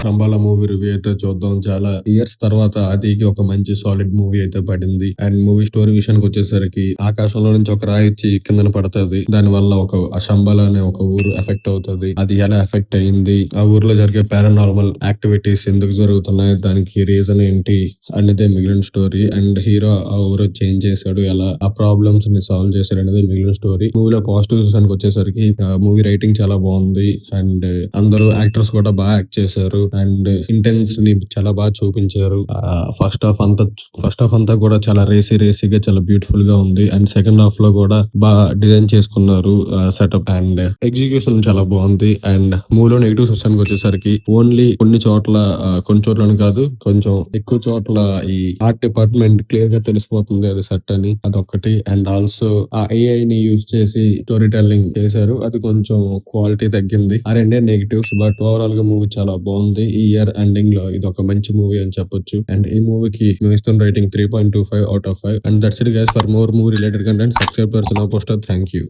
'Rambala' movie review అయితే చూద్దాం. చాలా ఇయర్స్ తర్వాత 'ఆదికి' ఒక మంచి సాలిడ్ మూవీ అయితే పడింది. అండ్ మూవీ స్టోరీ విషయానికొచ్చేసరికి ఆకాశంలో నుంచి ఒక రాయొచ్చి కిందన పడతది. దానివల్ల ఆ 'శంబల' అనే ఒక ఊరు ఎఫెక్ట్ అవుతది. అది ఎలా ఎఫెక్ట్ అయింది? ఆ ఊర్లో జరిగే పారానార్మల్ యాక్టివిటీస్ ఎందుకు జరుగుతున్నాయి? దానికి రీజన్ ఏంటి? అనేదే మిగిలిన స్టోరీ. అండ్ హీరో ఆ ఊరు చేంజ్ చేసాడు. ఎలా ఆ ప్రాబ్లమ్స్ ని సాల్వ్ చేశాడు అనేది మిగిలిన స్టోరీ. మూవీలో పాజిటివ్ విషయానికి వచ్చేసరికి మూవీ రైటింగ్ చాలా బాగుంది. అండ్ అందరూ యాక్టర్స్ కూడా బాగా యాక్ట్ చేశారు. అండ్ ఇంటెన్స్ ని చాలా బాగా చూపించారు. ఫస్ట్ హాఫ్ అంతా కూడా చాలా రేసీగా చాలా బ్యూటిఫుల్ గా ఉంది. అండ్ సెకండ్ హాఫ్ లో కూడా బాగా డిజైన్ చేసుకున్నారు సెటప్. అండ్ ఎగ్జిక్యూషన్ చాలా బాగుంది. అండ్ మూవీలో నెగిటివ్స్ విషయానికి వచ్చేసరికి ఓన్లీ కొన్ని చోట్లని కాదు, కొంచెం ఎక్కువ చోట్ల ఈ ఆర్ట్ డిపార్ట్మెంట్ క్లియర్ గా తెలిసిపోతుంది అది సెట్ అని, అదొక్కటి. అండ్ ఆల్సో ఆ ఏఐ ని యూజ్ చేసి స్టోరీ టెల్లింగ్ చేశారు. అది కొంచెం క్వాలిటీ తగ్గింది. ఆ రెండే నెగిటివ్స్. బట్ ఓవరాల్ గా మూవీ చాలా బాగుంది. ఈ ఇయర్ ఎండింగ్ లో ఇది ఒక మంచి మూవీ అని చెప్పొచ్చు. అండ్ ఈ మూవీకి మేము ఇస్తున్న rating 3.25 out of 5. And that's it guys. For more movie related content subscribe to our channel poster. Thank you.